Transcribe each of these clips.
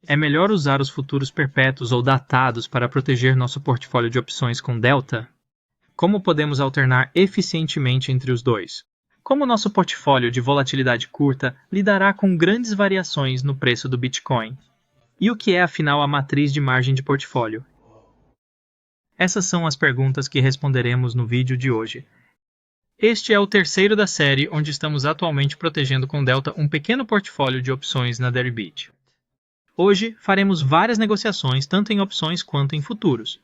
É melhor usar os futuros perpétuos ou datados para proteger nosso portfólio de opções com Delta? Como podemos alternar eficientemente entre os dois? Como nosso portfólio de volatilidade curta lidará com grandes variações no preço do Bitcoin? E o que é afinal a matriz de margem de portfólio? Essas são as perguntas que responderemos no vídeo de hoje. Este é o terceiro da série onde estamos atualmente protegendo com Delta um pequeno portfólio de opções na Deribit. Hoje faremos várias negociações tanto em opções quanto em futuros.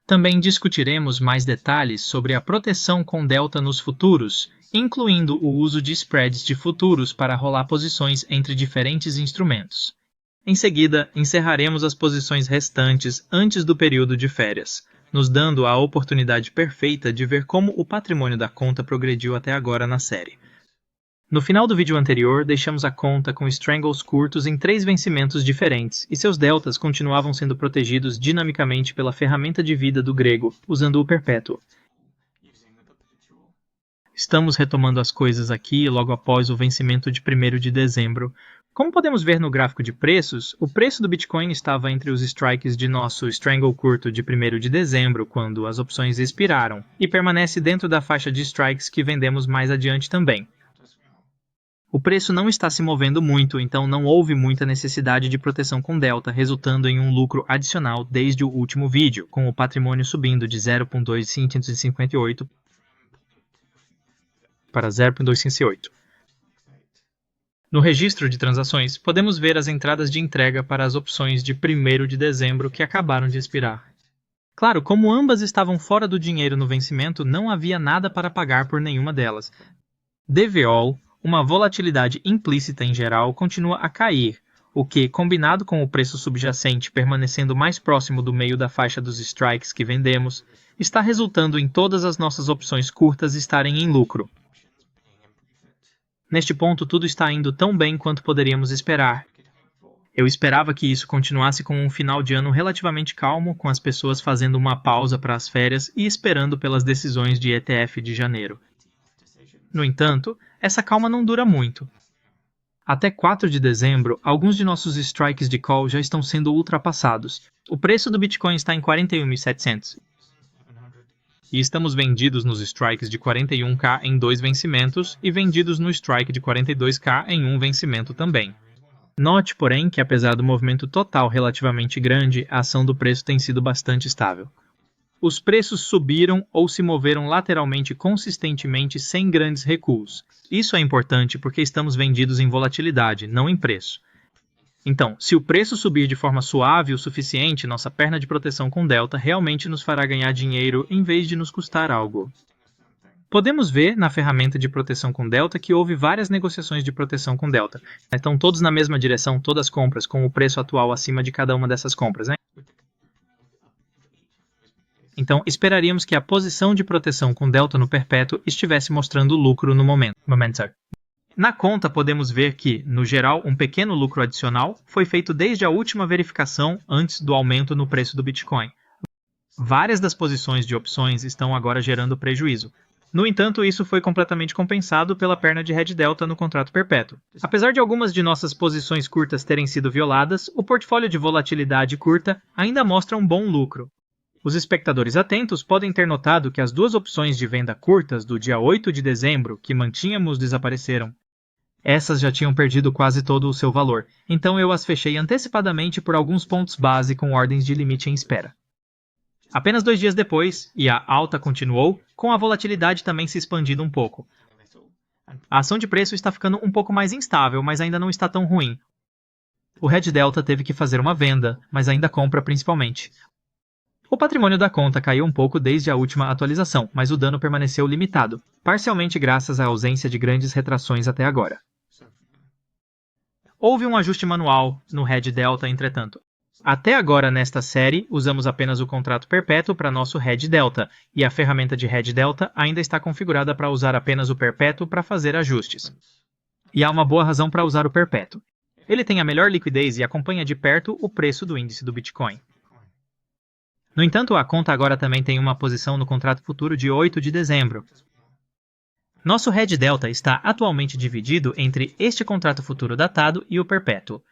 Também discutiremos mais detalhes sobre a proteção com Delta nos futuros, incluindo o uso de spreads de futuros para rolar posições entre diferentes instrumentos. Em seguida, encerraremos as posições restantes antes do período de férias, nos dando a oportunidade perfeita de ver como o patrimônio da conta progrediu até agora na série. No final do vídeo anterior, deixamos a conta com strangles curtos em 3 vencimentos diferentes, e seus deltas continuavam sendo protegidos dinamicamente pela ferramenta de vida do grego, usando o perpétuo. Estamos retomando as coisas aqui logo após o vencimento de 1º de dezembro. Como podemos ver no gráfico de preços, o preço do Bitcoin estava entre os strikes de nosso strangle curto de 1º de dezembro, quando as opções expiraram, e permanece dentro da faixa de strikes que vendemos mais adiante também. O preço não está se movendo muito, então não houve muita necessidade de proteção com Delta, resultando em um lucro adicional desde o último vídeo, com o patrimônio subindo de 0,2558 para 0,208. No registro de transações, podemos ver as entradas de entrega para as opções de 1º de dezembro que acabaram de expirar. Claro, como ambas estavam fora do dinheiro no vencimento, não havia nada para pagar por nenhuma delas. DVOL, uma volatilidade implícita em geral, continua a cair, o que, combinado com o preço subjacente permanecendo mais próximo do meio da faixa dos strikes que vendemos, está resultando em todas as nossas opções curtas estarem em lucro. Neste ponto, tudo está indo tão bem quanto poderíamos esperar. Eu esperava que isso continuasse com um final de ano relativamente calmo, com as pessoas fazendo uma pausa para as férias e esperando pelas decisões de ETF de janeiro. No entanto, essa calma não dura muito. Até 4 de dezembro, alguns de nossos strikes de call já estão sendo ultrapassados. O preço do Bitcoin está em 41.700. E estamos vendidos nos strikes de 41k em 2 vencimentos e vendidos no strike de 42k em 1 vencimento também. Note, porém, que apesar do movimento total relativamente grande, a ação do preço tem sido bastante estável. Os preços subiram ou se moveram lateralmente consistentemente sem grandes recuos. Isso é importante porque estamos vendidos em volatilidade, não em preço. Então, se o preço subir de forma suave o suficiente, nossa perna de proteção com Delta realmente nos fará ganhar dinheiro em vez de nos custar algo. Podemos ver na ferramenta de proteção com Delta que houve várias negociações de proteção com Delta. Estão todos na mesma direção, todas compras, com o preço atual acima de cada uma dessas compras, né? Então, esperaríamos que a posição de proteção com Delta no perpétuo estivesse mostrando lucro no momento. Na conta, podemos ver que, no geral, um pequeno lucro adicional foi feito desde a última verificação antes do aumento no preço do Bitcoin. Várias das posições de opções estão agora gerando prejuízo. No entanto, isso foi completamente compensado pela perna de Red Delta no contrato perpétuo. Apesar de algumas de nossas posições curtas terem sido violadas, o portfólio de volatilidade curta ainda mostra um bom lucro. Os espectadores atentos podem ter notado que as 2 opções de venda curtas do dia 8 de dezembro que mantínhamos desapareceram. Essas já tinham perdido quase todo o seu valor, então eu as fechei antecipadamente por alguns pontos base com ordens de limite em espera. Apenas 2 dias depois, e a alta continuou, com a volatilidade também se expandindo um pouco. A ação de preço está ficando um pouco mais instável, mas ainda não está tão ruim. O Red Delta teve que fazer uma venda, mas ainda compra principalmente. O patrimônio da conta caiu um pouco desde a última atualização, mas o dano permaneceu limitado, parcialmente graças à ausência de grandes retrações até agora. Houve um ajuste manual no Red Delta, entretanto. Até agora nesta série, usamos apenas o contrato perpétuo para nosso Red Delta, e a ferramenta de Red Delta ainda está configurada para usar apenas o perpétuo para fazer ajustes. E há uma boa razão para usar o perpétuo. Ele tem a melhor liquidez e acompanha de perto o preço do índice do Bitcoin. No entanto, a conta agora também tem uma posição no contrato futuro de 8 de dezembro. Nosso Red Delta está atualmente dividido entre este contrato futuro datado e o perpétuo.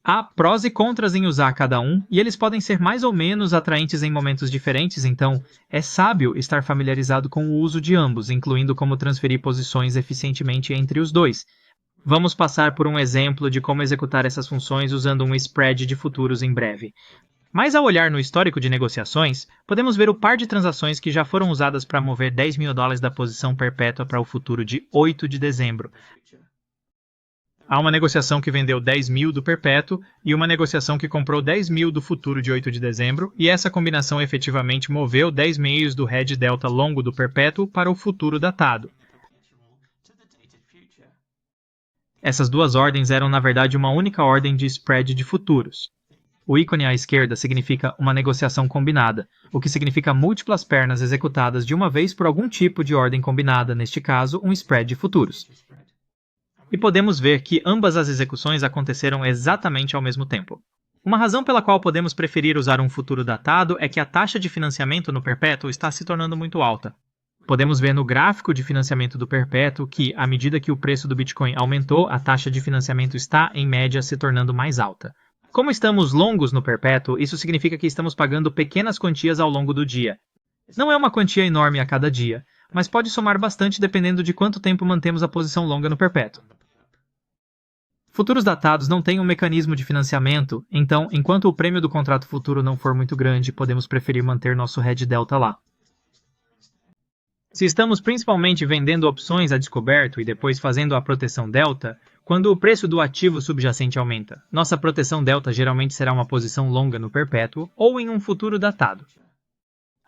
Há prós e contras em usar cada um, e eles podem ser mais ou menos atraentes em momentos diferentes, então é sábio estar familiarizado com o uso de ambos, incluindo como transferir posições eficientemente entre os dois. Vamos passar por um exemplo de como executar essas funções usando um spread de futuros em breve. Mas ao olhar no histórico de negociações, podemos ver o par de transações que já foram usadas para mover $10.000 da posição perpétua para o futuro de 8 de dezembro. Há uma negociação que vendeu 10.000 do perpétuo e uma negociação que comprou 10.000 do futuro de 8 de dezembro, e essa combinação efetivamente moveu 10 meios do hedge delta longo do perpétuo para o futuro datado. Essas duas ordens eram na verdade uma única ordem de spread de futuros. O ícone à esquerda significa uma negociação combinada, o que significa múltiplas pernas executadas de uma vez por algum tipo de ordem combinada, neste caso, um spread de futuros. E podemos ver que ambas as execuções aconteceram exatamente ao mesmo tempo. Uma razão pela qual podemos preferir usar um futuro datado é que a taxa de financiamento no perpétuo está se tornando muito alta. Podemos ver no gráfico de financiamento do perpétuo que, à medida que o preço do Bitcoin aumentou, a taxa de financiamento está, em média, se tornando mais alta. Como estamos longos no perpétuo, isso significa que estamos pagando pequenas quantias ao longo do dia. Não é uma quantia enorme a cada dia, mas pode somar bastante dependendo de quanto tempo mantemos a posição longa no perpétuo. Futuros datados não têm um mecanismo de financiamento, então, enquanto o prêmio do contrato futuro não for muito grande, podemos preferir manter nosso hedge delta lá. Se estamos principalmente vendendo opções a descoberto e depois fazendo a proteção delta, quando o preço do ativo subjacente aumenta, nossa proteção delta geralmente será uma posição longa no perpétuo ou em um futuro datado.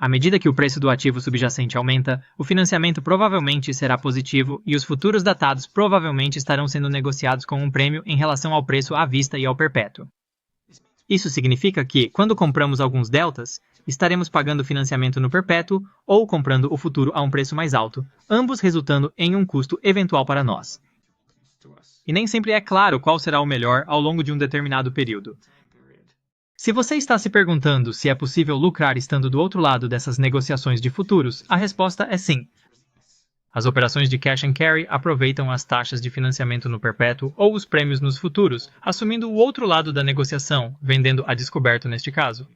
À medida que o preço do ativo subjacente aumenta, o financiamento provavelmente será positivo e os futuros datados provavelmente estarão sendo negociados com um prêmio em relação ao preço à vista e ao perpétuo. Isso significa que, quando compramos alguns deltas, estaremos pagando financiamento no perpétuo ou comprando o futuro a um preço mais alto, ambos resultando em um custo eventual para nós. E nem sempre é claro qual será o melhor ao longo de um determinado período. Se você está se perguntando se é possível lucrar estando do outro lado dessas negociações de futuros, a resposta é sim. As operações de cash and carry aproveitam as taxas de financiamento no perpétuo ou os prêmios nos futuros, assumindo o outro lado da negociação, vendendo a descoberto neste caso.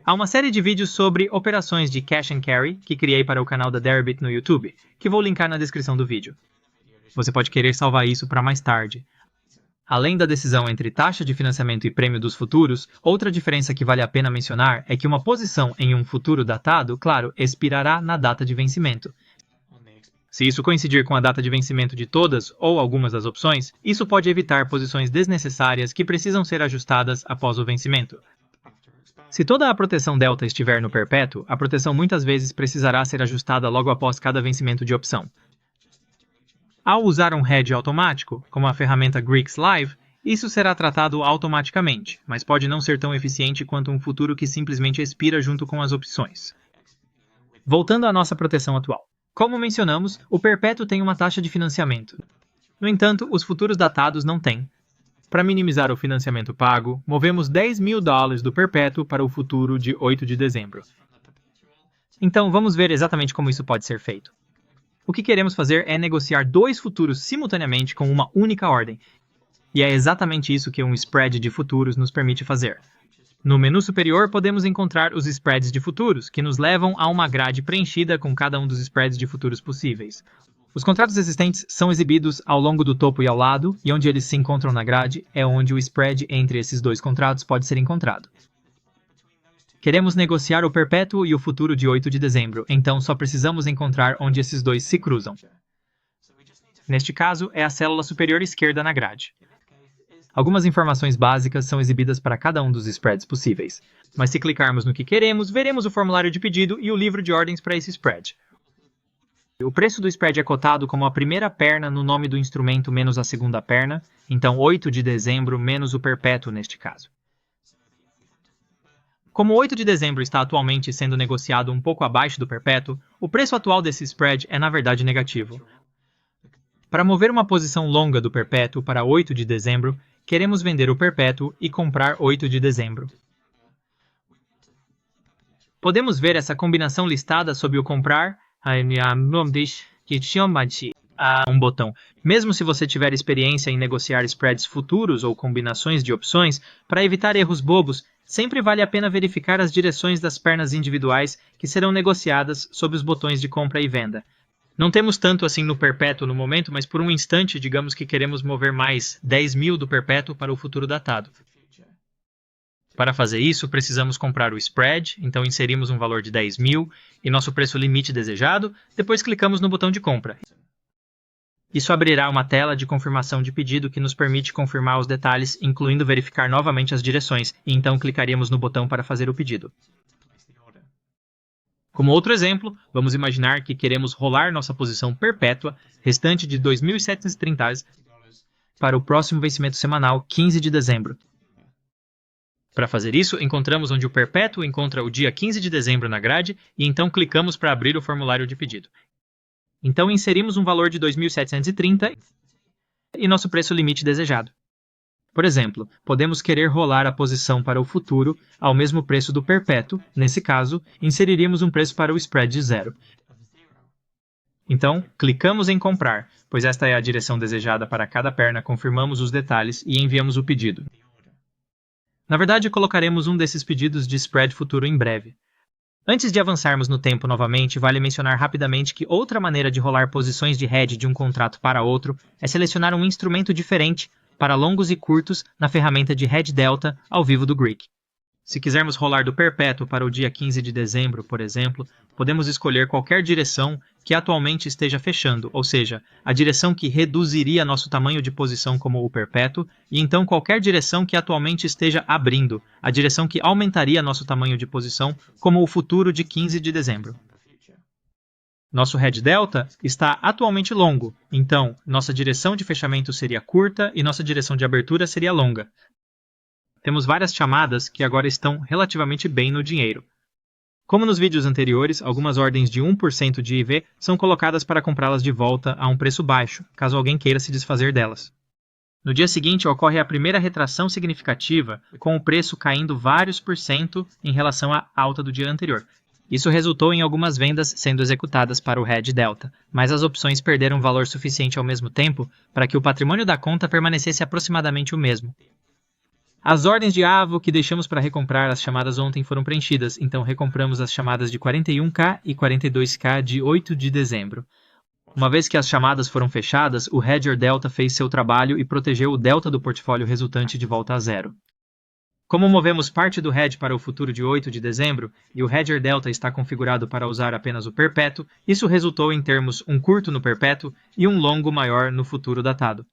Há uma série de vídeos sobre operações de cash and carry que criei para o canal da Deribit no YouTube, que vou linkar na descrição do vídeo. Você pode querer salvar isso para mais tarde. Além da decisão entre taxa de financiamento e prêmio dos futuros, outra diferença que vale a pena mencionar é que uma posição em um futuro datado, claro, expirará na data de vencimento. Se isso coincidir com a data de vencimento de todas ou algumas das opções, isso pode evitar posições desnecessárias que precisam ser ajustadas após o vencimento. Se toda a proteção delta estiver no perpétuo, a proteção muitas vezes precisará ser ajustada logo após cada vencimento de opção. Ao usar um hedge automático, como a ferramenta Greeks Live, isso será tratado automaticamente, mas pode não ser tão eficiente quanto um futuro que simplesmente expira junto com as opções. Voltando à nossa proteção atual. Como mencionamos, o perpétuo tem uma taxa de financiamento. No entanto, os futuros datados não têm. Para minimizar o financiamento pago, movemos $10.000 do perpétuo para o futuro de 8 de dezembro. Então, vamos ver exatamente como isso pode ser feito. O que queremos fazer é negociar dois futuros simultaneamente com uma única ordem. E é exatamente isso que um spread de futuros nos permite fazer. No menu superior, podemos encontrar os spreads de futuros, que nos levam a uma grade preenchida com cada um dos spreads de futuros possíveis. Os contratos existentes são exibidos ao longo do topo e ao lado, e onde eles se encontram na grade é onde o spread entre esses dois contratos pode ser encontrado. Queremos negociar o perpétuo e o futuro de 8 de dezembro, então só precisamos encontrar onde esses dois se cruzam. Neste caso, é a célula superior esquerda na grade. Algumas informações básicas são exibidas para cada um dos spreads possíveis, mas se clicarmos no que queremos, veremos o formulário de pedido e o livro de ordens para esse spread. O preço do spread é cotado como a primeira perna no nome do instrumento menos a segunda perna, então 8 de dezembro menos o perpétuo neste caso. Como 8 de dezembro está atualmente sendo negociado um pouco abaixo do perpétuo, o preço atual desse spread é na verdade negativo. Para mover uma posição longa do perpétuo para 8 de dezembro, queremos vender o perpétuo e comprar 8 de dezembro. Podemos ver essa combinação listada sob o comprar. a um botão. Mesmo se você tiver experiência em negociar spreads futuros ou combinações de opções, para evitar erros bobos, sempre vale a pena verificar as direções das pernas individuais que serão negociadas sob os botões de compra e venda. Não temos tanto assim no perpétuo no momento, mas por um instante, digamos que queremos mover mais 10.000 do perpétuo para o futuro datado. Para fazer isso, precisamos comprar o spread, então inserimos um valor de 10.000 e nosso preço limite desejado, depois clicamos no botão de compra. Isso abrirá uma tela de confirmação de pedido que nos permite confirmar os detalhes, incluindo verificar novamente as direções, e então clicaríamos no botão para fazer o pedido. Como outro exemplo, vamos imaginar que queremos rolar nossa posição perpétua, restante de 2.730, para o próximo vencimento semanal, 15 de dezembro. Para fazer isso, encontramos onde o perpétuo encontra o dia 15 de dezembro na grade e então clicamos para abrir o formulário de pedido. Então inserimos um valor de 2.730 e nosso preço limite desejado. Por exemplo, podemos querer rolar a posição para o futuro ao mesmo preço do perpétuo. Nesse caso, inseriríamos um preço para o spread de 0. Então, clicamos em comprar, pois esta é a direção desejada para cada perna, confirmamos os detalhes e enviamos o pedido. Na verdade, colocaremos um desses pedidos de spread futuro em breve. Antes de avançarmos no tempo novamente, vale mencionar rapidamente que outra maneira de rolar posições de hedge de um contrato para outro é selecionar um instrumento diferente para longos e curtos na ferramenta de Hedge Delta ao vivo do Greek. Se quisermos rolar do perpétuo para o dia 15 de dezembro, por exemplo, podemos escolher qualquer direção que atualmente esteja fechando, ou seja, a direção que reduziria nosso tamanho de posição como o perpétuo, e então qualquer direção que atualmente esteja abrindo, a direção que aumentaria nosso tamanho de posição como o futuro de 15 de dezembro. Nosso Hedge Delta está atualmente longo, então nossa direção de fechamento seria curta e nossa direção de abertura seria longa. Temos várias chamadas que agora estão relativamente bem no dinheiro. Como nos vídeos anteriores, algumas ordens de 1% de IV são colocadas para comprá-las de volta a um preço baixo, caso alguém queira se desfazer delas. No dia seguinte ocorre a primeira retração significativa, com o preço caindo vários por cento em relação à alta do dia anterior. Isso resultou em algumas vendas sendo executadas para o Hedge Delta, mas as opções perderam valor suficiente ao mesmo tempo para que o patrimônio da conta permanecesse aproximadamente o mesmo. As ordens de AVO que deixamos para recomprar as chamadas ontem foram preenchidas, então recompramos as chamadas de 41K e 42K de 8 de dezembro. Uma vez que as chamadas foram fechadas, o Hedger Delta fez seu trabalho e protegeu o delta do portfólio resultante de volta a zero. Como movemos parte do hedge para o futuro de 8 de dezembro e o Hedger Delta está configurado para usar apenas o perpétuo, isso resultou em termos um curto no perpétuo e um longo maior no futuro datado.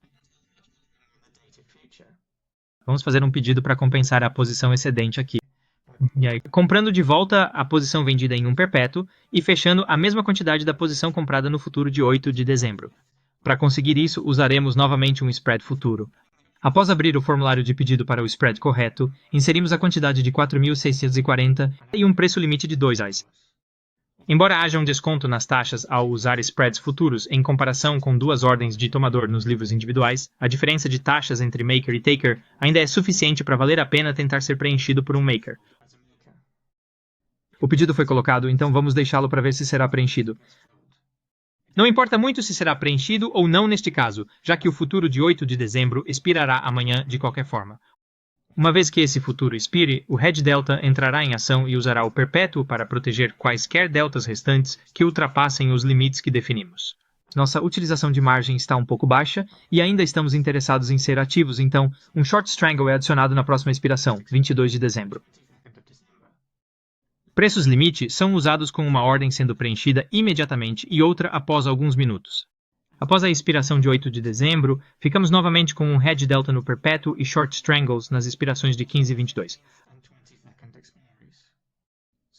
Vamos fazer um pedido para compensar a posição excedente aqui. E aí, comprando de volta a posição vendida em um perpétuo e fechando a mesma quantidade da posição comprada no futuro de 8 de dezembro. Para conseguir isso, usaremos novamente um spread futuro. Após abrir o formulário de pedido para o spread correto, inserimos a quantidade de 4.640 e um preço limite de R$2. Embora haja um desconto nas taxas ao usar spreads futuros em comparação com duas ordens de tomador nos livros individuais, a diferença de taxas entre maker e taker ainda é suficiente para valer a pena tentar ser preenchido por um maker. O pedido foi colocado, então vamos deixá-lo para ver se será preenchido. Não importa muito se será preenchido ou não neste caso, já que o futuro de 8 de dezembro expirará amanhã de qualquer forma. Uma vez que esse futuro expire, o Hedge Delta entrará em ação e usará o perpétuo para proteger quaisquer deltas restantes que ultrapassem os limites que definimos. Nossa utilização de margem está um pouco baixa e ainda estamos interessados em ser ativos, então um Short Strangle é adicionado na próxima expiração, 22 de dezembro. Preços limite são usados com uma ordem sendo preenchida imediatamente e outra após alguns minutos. Após a expiração de 8 de dezembro, ficamos novamente com um Hedge Delta no perpétuo e Short Strangles nas expirações de 15 e 22.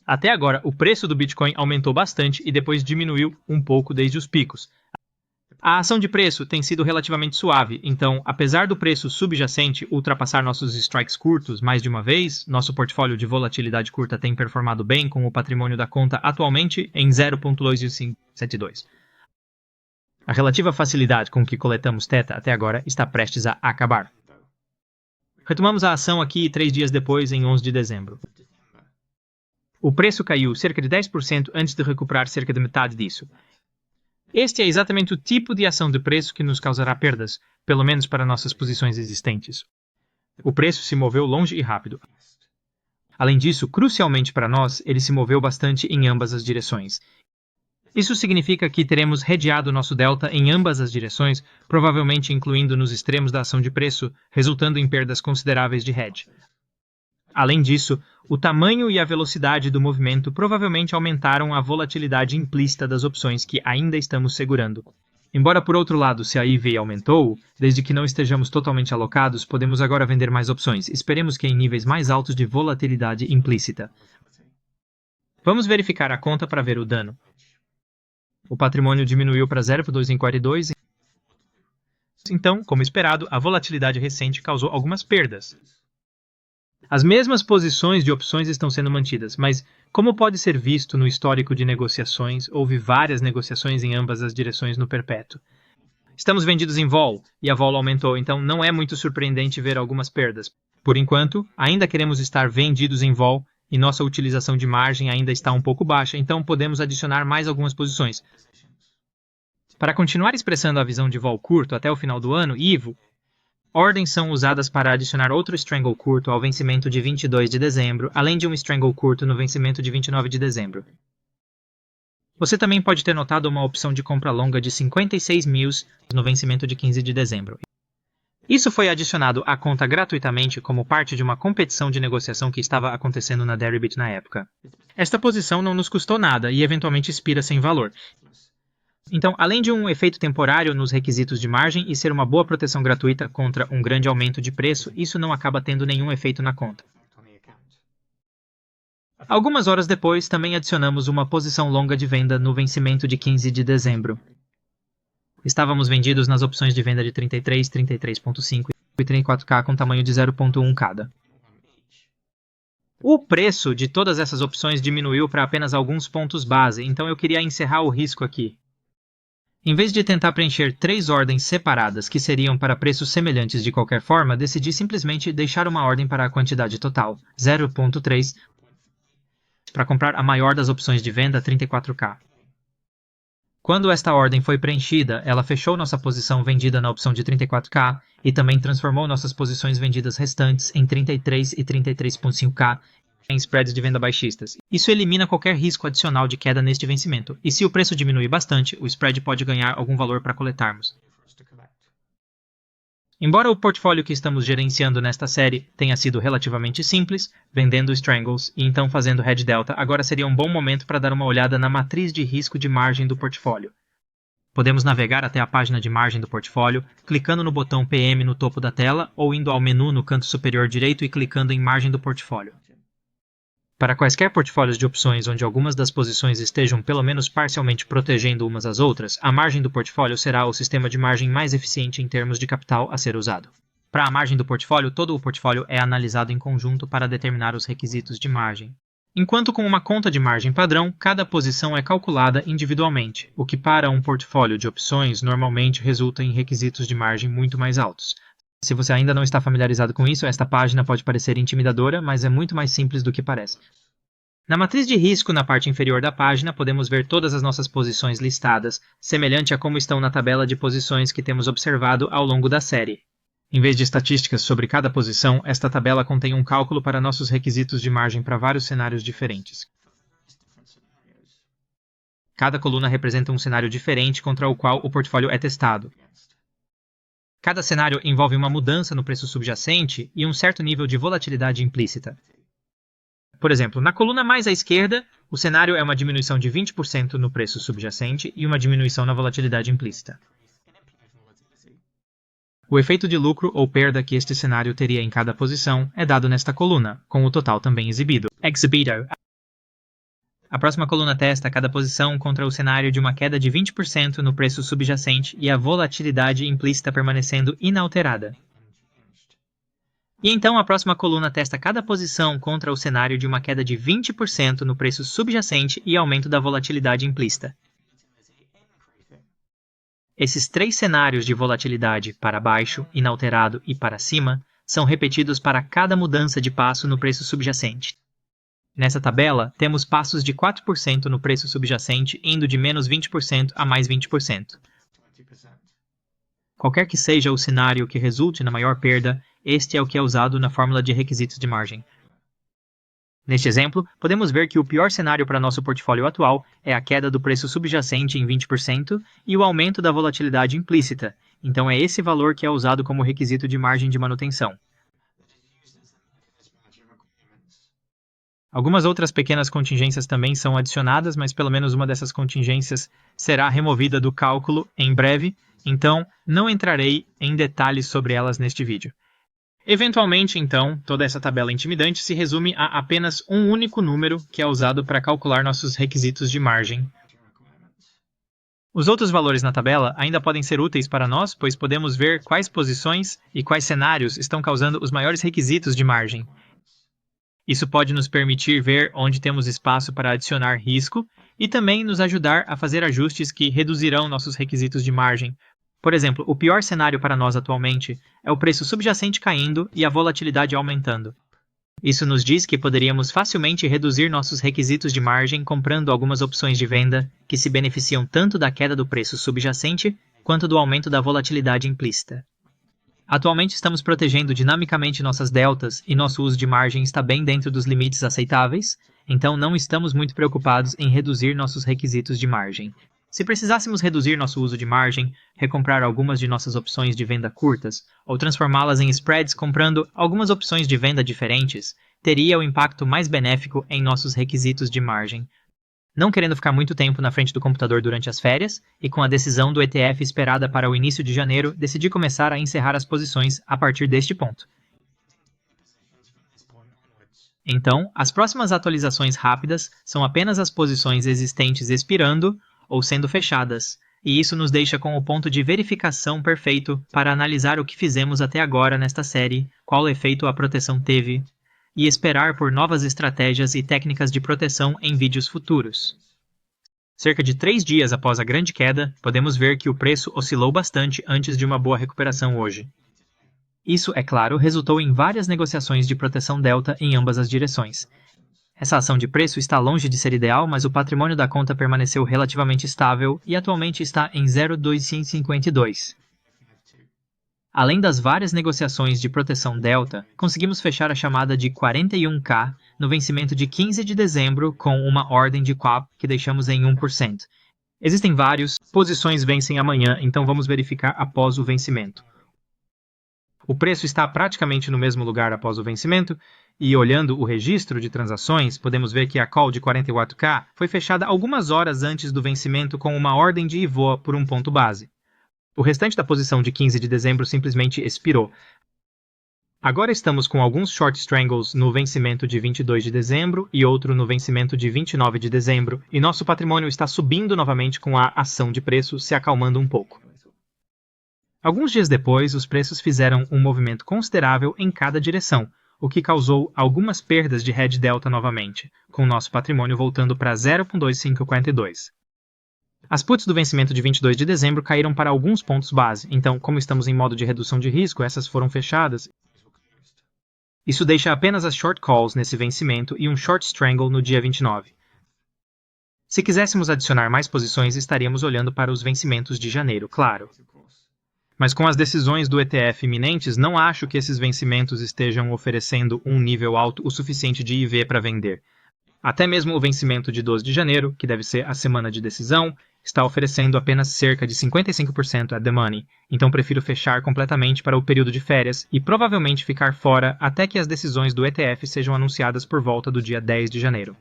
Até agora, o preço do Bitcoin aumentou bastante e depois diminuiu um pouco desde os picos. A ação de preço tem sido relativamente suave, então, apesar do preço subjacente ultrapassar nossos strikes curtos mais de uma vez, nosso portfólio de volatilidade curta tem performado bem com o patrimônio da conta atualmente em 0,2572. A relativa facilidade com que coletamos Theta até agora está prestes a acabar. Retomamos a ação aqui 3 dias depois, em 11 de dezembro. O preço caiu cerca de 10% antes de recuperar cerca de metade disso. Este é exatamente o tipo de ação de preço que nos causará perdas, pelo menos para nossas posições existentes. O preço se moveu longe e rápido. Além disso, crucialmente para nós, ele se moveu bastante em ambas as direções. Isso significa que teremos hedgeado nosso delta em ambas as direções, provavelmente incluindo nos extremos da ação de preço, resultando em perdas consideráveis de hedge. Além disso, o tamanho e a velocidade do movimento provavelmente aumentaram a volatilidade implícita das opções que ainda estamos segurando. Embora, por outro lado, se a EV aumentou, desde que não estejamos totalmente alocados, podemos agora vender mais opções. Esperemos que em níveis mais altos de volatilidade implícita. Vamos verificar a conta para ver o dano. O patrimônio diminuiu para 0,242. Então, como esperado, a volatilidade recente causou algumas perdas. As mesmas posições de opções estão sendo mantidas, mas, como pode ser visto no histórico de negociações, houve várias negociações em ambas as direções no perpétuo. Estamos vendidos em vol, e a vol aumentou, então não é muito surpreendente ver algumas perdas. Por enquanto, ainda queremos estar vendidos em vol, e nossa utilização de margem ainda está um pouco baixa, então podemos adicionar mais algumas posições. Para continuar expressando a visão de vol curto até o final do ano, IVO, ordens são usadas para adicionar outro strangle curto ao vencimento de 22 de dezembro, além de um strangle curto no vencimento de 29 de dezembro. Você também pode ter notado uma opção de compra longa de 56 mil no vencimento de 15 de dezembro. Isso foi adicionado à conta gratuitamente como parte de uma competição de negociação que estava acontecendo na Deribit na época. Esta posição não nos custou nada e eventualmente expira sem valor. Então, além de um efeito temporário nos requisitos de margem e ser uma boa proteção gratuita contra um grande aumento de preço, isso não acaba tendo nenhum efeito na conta. Algumas horas depois, também adicionamos uma posição longa de venda no vencimento de 15 de dezembro. Estávamos vendidos nas opções de venda de 33, 33.5 e 34K com tamanho de 0.1 cada. O preço de todas essas opções diminuiu para apenas alguns pontos base, então eu queria encerrar o risco aqui. Em vez de tentar preencher 3 ordens separadas que seriam para preços semelhantes de qualquer forma, decidi simplesmente deixar uma ordem para a quantidade total, 0.3, para comprar a maior das opções de venda, 34K. Quando esta ordem foi preenchida, ela fechou nossa posição vendida na opção de 34K e também transformou nossas posições vendidas restantes em 33 e 33.5K em spreads de venda baixistas. Isso elimina qualquer risco adicional de queda neste vencimento, e se o preço diminuir bastante, o spread pode ganhar algum valor para coletarmos. Embora o portfólio que estamos gerenciando nesta série tenha sido relativamente simples, vendendo strangles e então fazendo hedge delta, agora seria um bom momento para dar uma olhada na matriz de risco de margem do portfólio. Podemos navegar até a página de margem do portfólio, clicando no botão PM no topo da tela ou indo ao menu no canto superior direito e clicando em margem do portfólio. Para quaisquer portfólios de opções onde algumas das posições estejam pelo menos parcialmente protegendo umas às outras, a margem do portfólio será o sistema de margem mais eficiente em termos de capital a ser usado. Para a margem do portfólio, todo o portfólio é analisado em conjunto para determinar os requisitos de margem. Enquanto com uma conta de margem padrão, cada posição é calculada individualmente, o que para um portfólio de opções normalmente resulta em requisitos de margem muito mais altos. Se você ainda não está familiarizado com isso, esta página pode parecer intimidadora, mas é muito mais simples do que parece. Na matriz de risco, na parte inferior da página, podemos ver todas as nossas posições listadas, semelhante a como estão na tabela de posições que temos observado ao longo da série. Em vez de estatísticas sobre cada posição, esta tabela contém um cálculo para nossos requisitos de margem para vários cenários diferentes. Cada coluna representa um cenário diferente contra o qual o portfólio é testado. Cada cenário envolve uma mudança no preço subjacente e um certo nível de volatilidade implícita. Por exemplo, na coluna mais à esquerda, o cenário é uma diminuição de 20% no preço subjacente e uma diminuição na volatilidade implícita. O efeito de lucro ou perda que este cenário teria em cada posição é dado nesta coluna, com o total também exibido. Exhibido. A próxima coluna testa cada posição contra o cenário de uma queda de 20% no preço subjacente e a volatilidade implícita permanecendo inalterada. E então a próxima coluna testa cada posição contra o cenário de uma queda de 20% no preço subjacente e aumento da volatilidade implícita. Esses 3 cenários de volatilidade para baixo, inalterado e para cima são repetidos para cada mudança de passo no preço subjacente. Nessa tabela, temos passos de 4% no preço subjacente indo de menos 20% a mais 20%. Qualquer que seja o cenário que resulte na maior perda, este é o que é usado na fórmula de requisitos de margem. Neste exemplo, podemos ver que o pior cenário para nosso portfólio atual é a queda do preço subjacente em 20% e o aumento da volatilidade implícita, então é esse valor que é usado como requisito de margem de manutenção. Algumas outras pequenas contingências também são adicionadas, mas pelo menos uma dessas contingências será removida do cálculo em breve, então não entrarei em detalhes sobre elas neste vídeo. Eventualmente, então, toda essa tabela intimidante se resume a apenas um único número que é usado para calcular nossos requisitos de margem. Os outros valores na tabela ainda podem ser úteis para nós, pois podemos ver quais posições e quais cenários estão causando os maiores requisitos de margem. Isso pode nos permitir ver onde temos espaço para adicionar risco e também nos ajudar a fazer ajustes que reduzirão nossos requisitos de margem. Por exemplo, o pior cenário para nós atualmente é o preço subjacente caindo e a volatilidade aumentando. Isso nos diz que poderíamos facilmente reduzir nossos requisitos de margem comprando algumas opções de venda que se beneficiam tanto da queda do preço subjacente quanto do aumento da volatilidade implícita. Atualmente estamos protegendo dinamicamente nossas deltas e nosso uso de margem está bem dentro dos limites aceitáveis, então não estamos muito preocupados em reduzir nossos requisitos de margem. Se precisássemos reduzir nosso uso de margem, recomprar algumas de nossas opções de venda curtas, ou transformá-las em spreads comprando algumas opções de venda diferentes, teria o impacto mais benéfico em nossos requisitos de margem. Não querendo ficar muito tempo na frente do computador durante as férias, e com a decisão do ETF esperada para o início de janeiro, decidi começar a encerrar as posições a partir deste ponto. Então, as próximas atualizações rápidas são apenas as posições existentes expirando ou sendo fechadas, e isso nos deixa com o ponto de verificação perfeito para analisar o que fizemos até agora nesta série, qual efeito a proteção teve, e esperar por novas estratégias e técnicas de proteção em vídeos futuros. Cerca de 3 dias após a grande queda, podemos ver que o preço oscilou bastante antes de uma boa recuperação hoje. Isso, é claro, resultou em várias negociações de proteção delta em ambas as direções. Essa ação de preço está longe de ser ideal, mas o patrimônio da conta permaneceu relativamente estável e atualmente está em 0,2552. Além das várias negociações de proteção delta, conseguimos fechar a chamada de 41K no vencimento de 15 de dezembro com uma ordem de QAP que deixamos em 1%. Existem várias posições vencem amanhã, então vamos verificar após o vencimento. O preço está praticamente no mesmo lugar após o vencimento, e olhando o registro de transações, podemos ver que a call de 44K foi fechada algumas horas antes do vencimento com uma ordem de IVOA por um ponto base. O restante da posição de 15 de dezembro simplesmente expirou. Agora estamos com alguns short strangles no vencimento de 22 de dezembro e outro no vencimento de 29 de dezembro, e nosso patrimônio está subindo novamente com a ação de preço se acalmando um pouco. Alguns dias depois, os preços fizeram um movimento considerável em cada direção, o que causou algumas perdas de hedge delta novamente, com nosso patrimônio voltando para 0,2542. As puts do vencimento de 22 de dezembro caíram para alguns pontos base, então, como estamos em modo de redução de risco, essas foram fechadas. Isso deixa apenas as short calls nesse vencimento e um short strangle no dia 29. Se quiséssemos adicionar mais posições, estaríamos olhando para os vencimentos de janeiro, claro. Mas com as decisões do ETF iminentes, não acho que esses vencimentos estejam oferecendo um nível alto o suficiente de IV para vender. Até mesmo o vencimento de 12 de janeiro, que deve ser a semana de decisão, está oferecendo apenas cerca de 55% at the money, então prefiro fechar completamente para o período de férias e provavelmente ficar fora até que as decisões do ETF sejam anunciadas por volta do dia 10 de janeiro.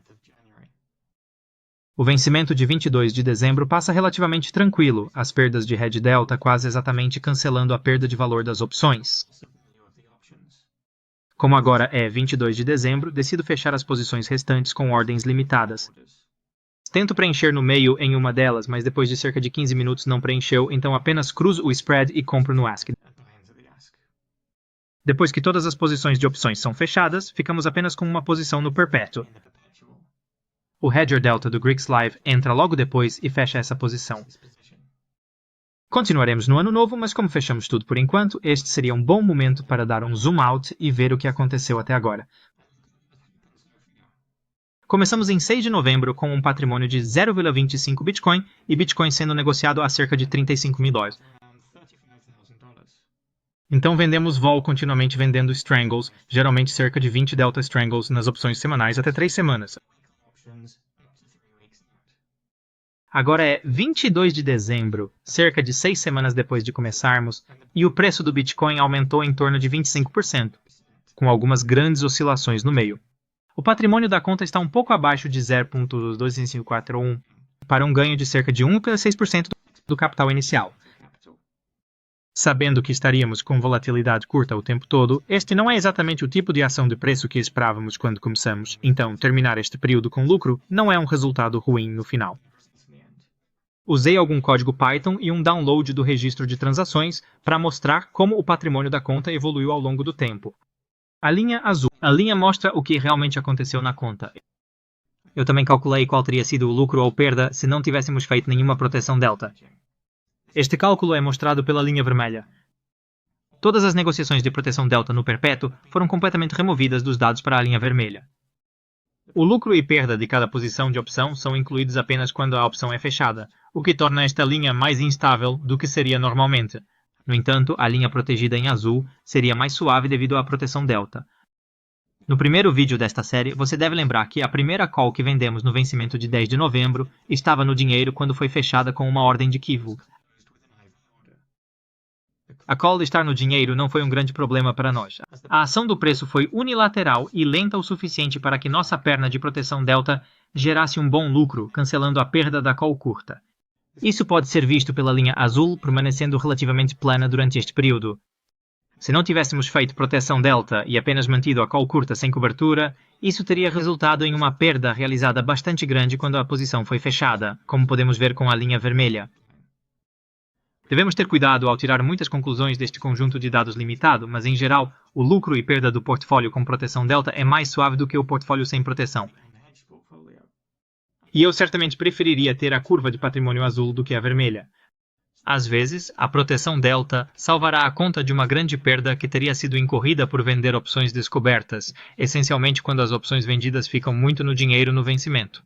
O vencimento de 22 de dezembro passa relativamente tranquilo, as perdas de hedge delta quase exatamente cancelando a perda de valor das opções. Como agora é 22 de dezembro, decido fechar as posições restantes com ordens limitadas. Tento preencher no meio em uma delas, mas depois de cerca de 15 minutos não preencheu, então apenas cruzo o spread e compro no ask. Depois que todas as posições de opções são fechadas, ficamos apenas com uma posição no perpétuo. O hedger delta do Greeks Live entra logo depois e fecha essa posição. Continuaremos no ano novo, mas como fechamos tudo por enquanto, este seria um bom momento para dar um zoom out e ver o que aconteceu até agora. Começamos em 6 de novembro com um patrimônio de 0,25 Bitcoin e Bitcoin sendo negociado a cerca de $35.000. Então vendemos vol continuamente vendendo Strangles, geralmente cerca de 20 Delta Strangles nas opções semanais até 3 semanas. Agora é 22 de dezembro, cerca de 6 semanas depois de começarmos, e o preço do Bitcoin aumentou em torno de 25%, com algumas grandes oscilações no meio. O patrimônio da conta está um pouco abaixo de 0,2541 para um ganho de cerca de 1,6% do capital inicial. Sabendo que estaríamos com volatilidade curta o tempo todo, este não é exatamente o tipo de ação de preço que esperávamos quando começamos, então terminar este período com lucro não é um resultado ruim no final. Usei algum código Python e um download do registro de transações para mostrar como o patrimônio da conta evoluiu ao longo do tempo. A linha azul. A linha mostra o que realmente aconteceu na conta. Eu também calculei qual teria sido o lucro ou perda se não tivéssemos feito nenhuma proteção delta. Este cálculo é mostrado pela linha vermelha. Todas as negociações de proteção delta no perpétuo foram completamente removidas dos dados para a linha vermelha. O lucro e perda de cada posição de opção são incluídos apenas quando a opção é fechada, o que torna esta linha mais instável do que seria normalmente. No entanto, a linha protegida em azul seria mais suave devido à proteção delta. No primeiro vídeo desta série, você deve lembrar que a primeira call que vendemos no vencimento de 10 de novembro estava no dinheiro quando foi fechada com uma ordem de Kivu. A call de estar no dinheiro não foi um grande problema para nós. A ação do preço foi unilateral e lenta o suficiente para que nossa perna de proteção delta gerasse um bom lucro, cancelando a perda da call curta. Isso pode ser visto pela linha azul permanecendo relativamente plana durante este período. Se não tivéssemos feito proteção delta e apenas mantido a call curta sem cobertura, isso teria resultado em uma perda realizada bastante grande quando a posição foi fechada, como podemos ver com a linha vermelha. Devemos ter cuidado ao tirar muitas conclusões deste conjunto de dados limitado, mas em geral, o lucro e perda do portfólio com proteção delta é mais suave do que o portfólio sem proteção. E eu certamente preferiria ter a curva de patrimônio azul do que a vermelha. Às vezes, a proteção delta salvará a conta de uma grande perda que teria sido incorrida por vender opções descobertas, essencialmente quando as opções vendidas ficam muito no dinheiro no vencimento.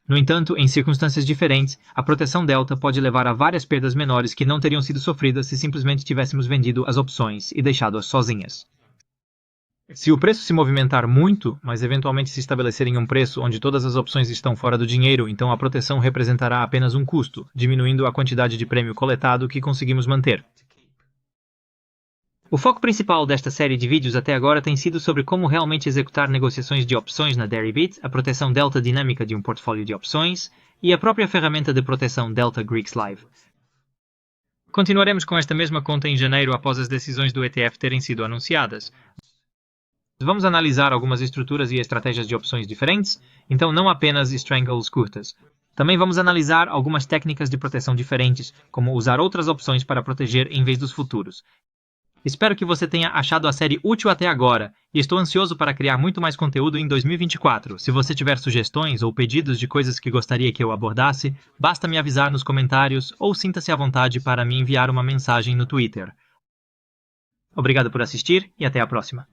No entanto, em circunstâncias diferentes, a proteção delta pode levar a várias perdas menores que não teriam sido sofridas se simplesmente tivéssemos vendido as opções e deixado-as sozinhas. Se o preço se movimentar muito, mas eventualmente se estabelecer em um preço onde todas as opções estão fora do dinheiro, então a proteção representará apenas um custo, diminuindo a quantidade de prêmio coletado que conseguimos manter. O foco principal desta série de vídeos até agora tem sido sobre como realmente executar negociações de opções na Deribit, a proteção delta dinâmica de um portfólio de opções e a própria ferramenta de proteção Delta Greeks Live. Continuaremos com esta mesma conta em janeiro após as decisões do ETF terem sido anunciadas. Vamos analisar algumas estruturas e estratégias de opções diferentes, então não apenas strangles curtas. Também vamos analisar algumas técnicas de proteção diferentes, como usar outras opções para proteger em vez dos futuros. Espero que você tenha achado a série útil até agora, e estou ansioso para criar muito mais conteúdo em 2024. Se você tiver sugestões ou pedidos de coisas que gostaria que eu abordasse, basta me avisar nos comentários ou sinta-se à vontade para me enviar uma mensagem no Twitter. Obrigado por assistir e até a próxima.